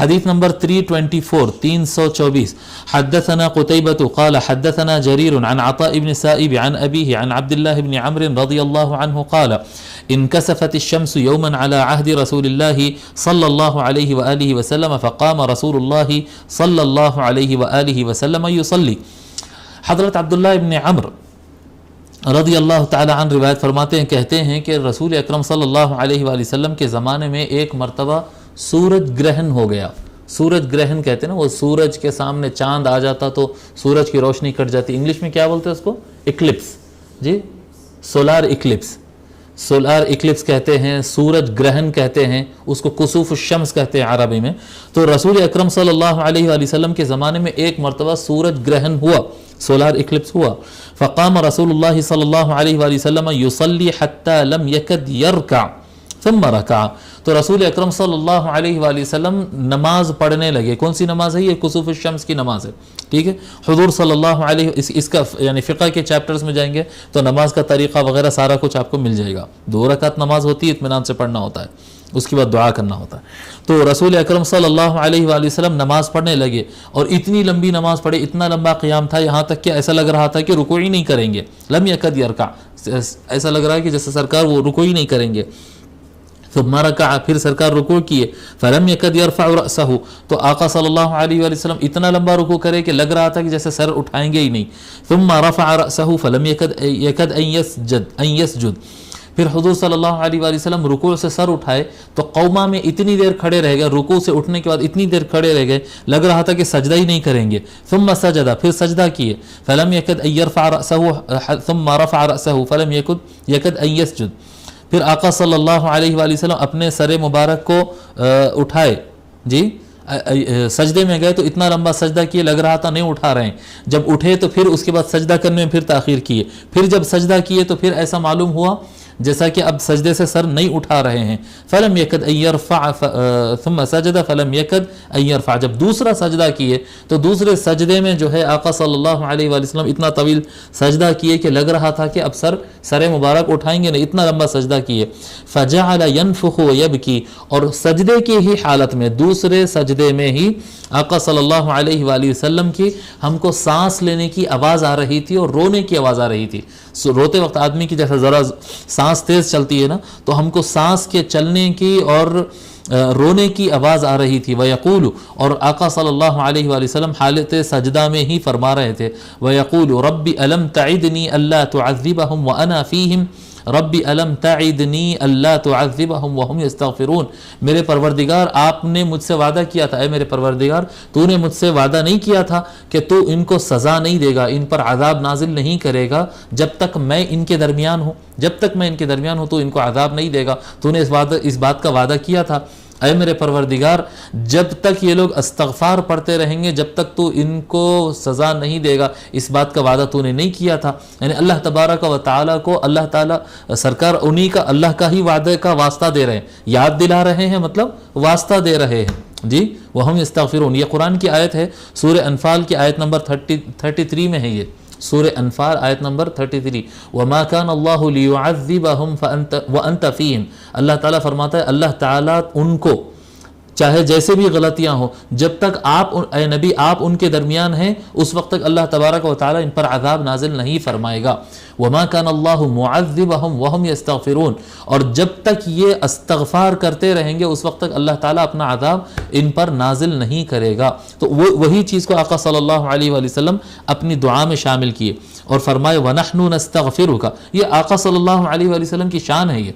حدیث نمبر 324 324 حدثنا قتيبة قال حدثنا جرير عن عطاء بن سائب عن أبيه عن عبد الله بن عمرو رضي الله عنه قال انكسفت الشمس يوما على عهد رسول الله صلى الله عليه وآله وسلم فقام رسول الله صلى الله عليه وآله وسلم يصلي. حضرت عبداللہ ابن عمرو رضی اللہ تعالی عنہ روایت فرماتے ہیں، کہتے ہیں کہ رسول اکرم صلی اللہ علیہ وآلہ وسلم کے زمانے میں ایک مرتبہ سورج گرہن ہو گیا. سورج گرہن کہتے ہیں نا، وہ سورج کے سامنے چاند آ جاتا تو سورج کی روشنی کٹ جاتی. انگلش میں کیا بولتے ہیں اس کو؟ اکلپس. جی، سولار اکلپس. سولار اکلپس کہتے ہیں، سورج گرہن کہتے ہیں، اس کو کسوف الشمس کہتے ہیں عربی میں. تو رسول اکرم صلی اللہ علیہ وآلہ وسلم کے زمانے میں ایک مرتبہ سورج گرہن ہوا، سولار اکلپس ہوا. فقام رسول اللہ صلی اللہ علیہ وآلہ وسلم یصلی حتی لم یکد یرکع ثم رکع. تو رسول اکرم صلی اللہ علیہ وآلہ وسلم نماز پڑھنے لگے. کون سی نماز ہے یہ؟ کسوف الشمس کی نماز ہے. ٹھیک ہے، حضور صلی اللہ علیہ اس کا یعنی فقہ کے چیپٹرز میں جائیں گے تو نماز کا طریقہ وغیرہ سارا کچھ آپ کو مل جائے گا. 2 رکعت نماز ہوتی ہے، اطمینان سے پڑھنا ہوتا ہے، اس کے بعد دعا کرنا ہوتا ہے. تو رسول اکرم صلی اللہ علیہ وآلہ وسلم نماز پڑھنے لگے اور اتنی لمبی نماز پڑھے، اتنا لمبا قیام تھا، یہاں تک کہ ایسا لگ رہا تھا کہ رکوع ہی نہیں کریں گے. لم یکد یرکع، ایسا لگ رہا ہے کہ جیسے سرکار وہ رکوع ہی نہیں کریں گے. ثم رکع، پھر سرکار رکوع کیے. فلم یکد یرفع رأسہ، تو آقا صلی اللہ علیہ وآلہ وسلم اتنا لمبا رکوع کرے کہ لگ رہا تھا کہ جیسے سر اٹھائیں گے ہی نہیں. ثم رفع رأسہ فلم یکد ان یسجد، پھر حضور صلی اللہ علیہ وآلہ وسلم رکوع سے سر اٹھائے تو قوما میں اتنی دیر کھڑے رہ گئے، رکوع سے اٹھنے کے بعد اتنی دیر کھڑے رہ گئے لگ رہا تھا کہ سجدہ ہی نہیں کریں گے. ثم سجد، پھر سجدہ کیے. فلم یکد ان یرفع رأسہ ثم رفع رأسہ فلم یکد ان یسجد، پھر آقا صلی اللہ علیہ وآلہ وسلم اپنے سر مبارک کو اٹھائے. جی، سجدے میں گئے تو اتنا لمبا سجدہ کیے لگ رہا تھا نہیں اٹھا رہے ہیں. جب اٹھے تو پھر اس کے بعد سجدہ کرنے میں پھر تاخیر کیے. پھر جب سجدہ کیے تو پھر ایسا معلوم ہوا جیسا کہ اب سجدے سے سر نہیں اٹھا رہے ہیں. فلم یکد ان یرفع ثم سجد فلم یکد ان یرفع، جب دوسرا سجدہ کیے تو دوسرے سجدے میں جو ہے آقا صلی اللہ علیہ وآلہ وسلم اتنا طویل سجدہ کیے کہ لگ رہا تھا کہ اب سر مبارک اٹھائیں گے نہیں، اتنا لمبا سجدہ کیے. فجعل ينفخ ويبكي، اور سجدے کی ہی حالت میں، دوسرے سجدے میں ہی آقا صلی اللہ علیہ وآلہ وسلم کی ہم کو سانس لینے کی آواز آ رہی تھی اور رونے کی آواز آ رہی تھی. روتے وقت آدمی کی جیسے ذرا سانس تیز چلتی ہے نا، تو ہم کو سانس کے چلنے کی اور رونے کی آواز آ رہی تھی. وَيَقُولُ، اور آقا صلی اللہ علیہ وآلہ وسلم حالت سجدہ میں ہی فرما رہے تھے. وَيَقُولُ رَبِّ أَلَمْ تَعِدْنِي أَلَّا تُعَذِّبَهُمْ وَأَنَا فِيهِمْ رَبِّ أَلَمْ تَعِدْنِي أَلَّا تُعَذِّبَهُمْ وَهُمْ يَسْتَغْفِرُونَ، میرے پروردگار آپ نے مجھ سے وعدہ کیا تھا، اے میرے پروردگار تو نے مجھ سے وعدہ نہیں کیا تھا کہ تو ان کو سزا نہیں دے گا، ان پر عذاب نازل نہیں کرے گا جب تک میں ان کے درمیان ہوں. جب تک میں ان کے درمیان ہوں تو ان کو عذاب نہیں دے گا. تو نے اس بات کا وعدہ کیا تھا اے میرے پروردگار، جب تک یہ لوگ استغفار پڑھتے رہیں گے جب تک تو ان کو سزا نہیں دے گا. اس بات کا وعدہ تو نے نہیں کیا تھا. یعنی اللہ تبارک و تعالیٰ کو اللہ تعالیٰ سرکار انہی کا، اللہ کا ہی وعدے کا واسطہ دے رہے ہیں، یاد دلا رہے ہیں، مطلب واسطہ دے رہے ہیں. جی، وَهُمْ يَسْتَغْفِرُونَ، یہ قرآن کی آیت ہے، سورہ انفال کی آیت نمبر 33 میں ہے. یہ سورہ انفال آیت نمبر 33. وَمَا كَانَ اللَّهُ لِيُعَذِّبَهُمْ وَأَنْتَ فِيهِمْ، اللہ تعالیٰ فرماتا ہے اللہ تعالیٰ ان کو چاہے جیسے بھی غلطیاں ہوں، جب تک آپ اے نبی آپ ان کے درمیان ہیں اس وقت تک اللہ تبارک و تعالیٰ ان پر عذاب نازل نہیں فرمائے گا. وَمَا كَانَ اللَّهُ مُعَذِّبَهُمْ وَهُمْ يَسْتَغْفِرُونَ، اور جب تک یہ استغفار کرتے رہیں گے اس وقت تک اللہ تعالیٰ اپنا عذاب ان پر نازل نہیں کرے گا. تو وہی چیز کو آقا صلی اللہ علیہ وآلہ وسلم اپنی دعا میں شامل کیے اور فرمائے وَنَحْنُ نَسْتَغْفِرُكَ. یہ آقا صلی اللہ علیہ وآلہ وسلم کی شان ہے یہ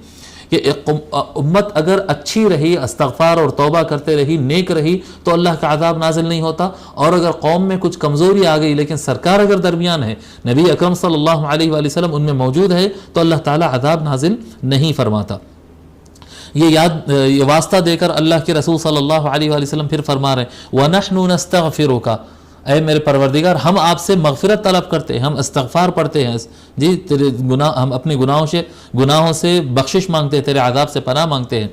کہ ایک امت اگر اچھی رہی، استغفار اور توبہ کرتے رہی، نیک رہی تو اللہ کا عذاب نازل نہیں ہوتا. اور اگر قوم میں کچھ کمزوری آ گئی لیکن سرکار اگر درمیان ہے، نبی اکرم صلی اللہ علیہ وآلہ وسلم ان میں موجود ہے تو اللہ تعالیٰ عذاب نازل نہیں فرماتا. یہ واسطہ دے کر اللہ کے رسول صلی اللہ علیہ وآلہ وسلم پھر فرما رہے ہیں وَنَحْنُ نَسْتَغْفِرُكَ، اے میرے پروردگار ہم آپ سے مغفرت طلب کرتے ہیں، ہم استغفار پڑھتے ہیں. جی، تیرے ہم اپنے گناہوں سے بخشش مانگتے ہیں، تیرے عذاب سے پناہ مانگتے ہیں.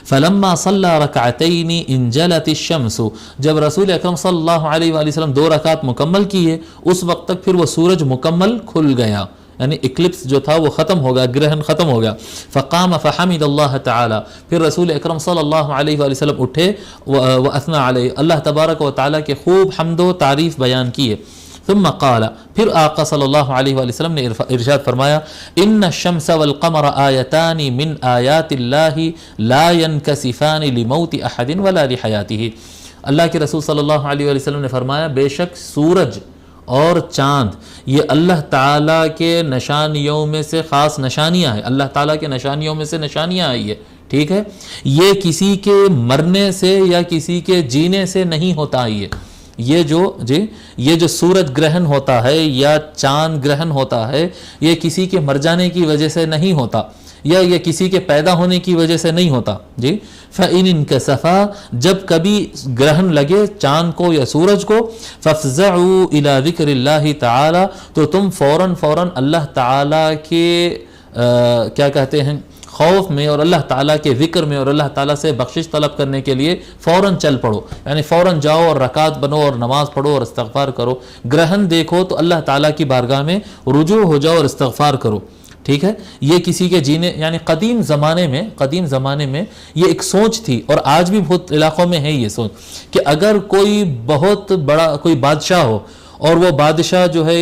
فلما صلى ركعتين انجلت الشمس، جب رسول اکرم صلی اللہ علیہ وآلہ وسلم 2 رکعت مکمل کیے اس وقت تک پھر وہ سورج مکمل کھل گیا. یعنی اکلپس جو تھا وہ ختم ہو گیا، گرہن ختم ہو گیا. فقام فحمد اللہ تعالی، پھر رسول اکرم صلی اللہ علیہ وآلہ وسلم اٹھے واثنى علیہ، اللہ تبارک و تعالیٰ کے خوب حمد و تعریف بیان کیے. ثم قال، پھر آقا صلی اللہ علیہ وآلہ وسلم نے ارشاد فرمایا، ان الشمس والقمر آیتان من آیات اللہ لا ينکسفان لموت احد ولا لحیاتہ. اللہ کے رسول صلی اللہ علیہ وآلہ وسلم نے فرمایا، بے شک سورج اور چاند یہ اللہ تعالیٰ کے نشانیوں میں سے خاص نشانیاں ہیں، اللہ تعالیٰ کے نشانیوں میں سے نشانیاں ہیں یہ، ٹھیک ہے. یہ کسی کے مرنے سے یا کسی کے جینے سے نہیں ہوتا. یہ جو سورج گرہن ہوتا ہے یا چاند گرہن ہوتا ہے، یہ کسی کے مر جانے کی وجہ سے نہیں ہوتا، یا یہ کسی کے پیدا ہونے کی وجہ سے نہیں ہوتا. جی فَإِنْ انْكَسَفَا، جب کبھی گرہن لگے چاند کو یا سورج کو، فَافْزَعُوا إِلَى ذِكْرِ اللَّهِ تَعَالَى، تو تم فوراً اللہ تعالیٰ کے کیا کہتے ہیں خوف میں اور اللہ تعالیٰ کے ذکر میں اور اللہ تعالیٰ سے بخشش طلب کرنے کے لیے فوراً چل پڑو، یعنی فوراً جاؤ اور رکعت بنو اور نماز پڑھو اور استغفار کرو. گرہن دیکھو تو اللہ تعالیٰ کی بارگاہ میں رجوع ہو جاؤ اور استغفار کرو، ٹھیک ہے. یہ کسی کے جینے، یعنی قدیم زمانے میں یہ ایک سوچ تھی، اور آج بھی بہت علاقوں میں ہے یہ سوچ، کہ اگر کوئی بہت بڑا کوئی بادشاہ ہو اور وہ بادشاہ جو ہے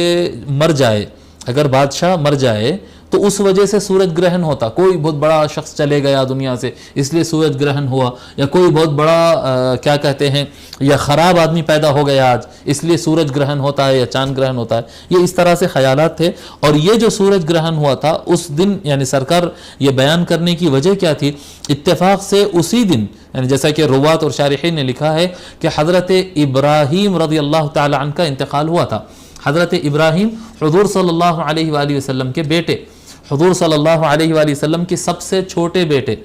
مر جائے، اگر بادشاہ مر جائے تو اس وجہ سے سورج گرہن ہوتا. کوئی بہت بڑا شخص چلے گیا دنیا سے اس لیے سورج گرہن ہوا، یا کوئی بہت بڑا کیا کہتے ہیں یا خراب آدمی پیدا ہو گیا آج اس لیے سورج گرہن ہوتا ہے یا چاند گرہن ہوتا ہے. یہ اس طرح سے خیالات تھے. اور یہ جو سورج گرہن ہوا تھا اس دن، یعنی سرکار یہ بیان کرنے کی وجہ کیا تھی؟ اتفاق سے اسی دن، یعنی جیسا کہ روات اور شارحین نے لکھا ہے کہ حضرت ابراہیم رضی اللہ تعالی عنہ کا انتقال ہوا تھا. حضرت ابراہیم حضور صلی اللہ علیہ وآلہ وسلم کے بیٹے، حضور صلی اللہ علیہ وآلہ وسلم کے سب سے چھوٹے بیٹے،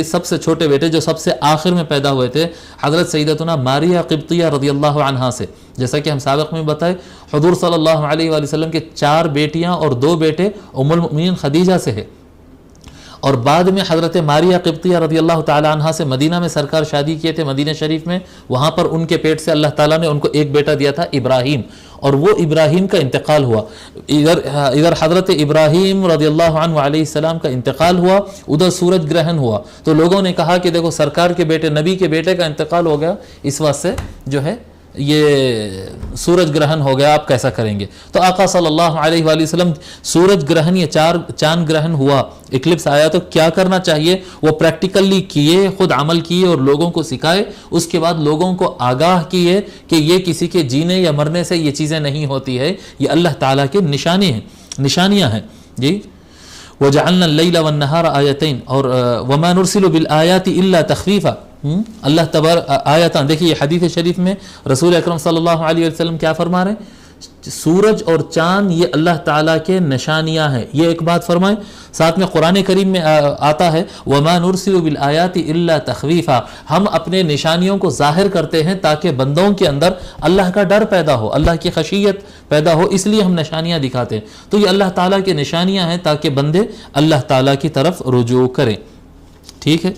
سب سے چھوٹے بیٹے جو سب سے آخر میں پیدا ہوئے تھے، حضرت سیدتنا ماریہ قبطیہ رضی اللہ عنہا سے. جیسا کہ ہم سابق میں بتائے، حضور صلی اللہ علیہ وآلہ وسلم کے 4 بیٹیاں اور 2 بیٹے ام المؤمنین خدیجہ سے ہے. اور بعد میں حضرت ماریہ قبطیہ رضی اللہ تعالی عنہا سے مدینہ میں سرکار شادی کیے تھے، مدینہ شریف میں. وہاں پر ان کے پیٹ سے اللہ تعالیٰ نے ان کو ایک بیٹا دیا تھا ابراہیم، اور وہ ابراہیم کا انتقال ہوا. ادھر حضرت ابراہیم رضی اللہ عنہ علیہ السلام کا انتقال ہوا، ادھر سورج گرہن ہوا. تو لوگوں نے کہا کہ دیکھو سرکار کے بیٹے، نبی کے بیٹے کا انتقال ہو گیا، اس واسطے جو ہے یہ سورج گرہن ہو گیا، آپ کیسا کریں گے؟ تو آقا صلی اللہ علیہ وآلہ وسلم سورج گرہن یا چاند گرہن ہوا، اکلپس آیا، تو کیا کرنا چاہیے؟ وہ پریکٹیکلی کیے، خود عمل کیے اور لوگوں کو سکھائے. اس کے بعد لوگوں کو آگاہ کیے کہ یہ کسی کے جینے یا مرنے سے یہ چیزیں نہیں ہوتی ہے، یہ اللہ تعالیٰ کے نشانیاں ہیں. جی وَجَعَلْنَا اللَّيْلَ وَالنَّهَارَ آیَتَيْن، اور وَمَا نُرْسِلُ بِالْآيَاتِ إِلَّا تَخْوِيفًا. اللہ تبارک آیتان، دیکھیے یہ حدیث شریف میں رسول اکرم صلی اللہ علیہ وسلم کیا فرما رہے ہیں؟ سورج اور چاند یہ اللہ تعالیٰ کے نشانیاں ہیں، یہ ایک بات فرمائیں. ساتھ میں قرآن کریم میں آتا ہے وَمَا نُرْسِلُ بِالْآيَاتِ إِلَّا تَخْوِيفًا، ہم اپنے نشانیوں کو ظاہر کرتے ہیں تاکہ بندوں کے اندر اللہ کا ڈر پیدا ہو، اللہ کی خشیت پیدا ہو، اس لیے ہم نشانیاں دکھاتے ہیں. تو یہ اللہ تعالیٰ کے نشانیاں ہیں تاکہ بندے اللہ تعالیٰ کی طرف رجوع کریں. ٹھیک ہے.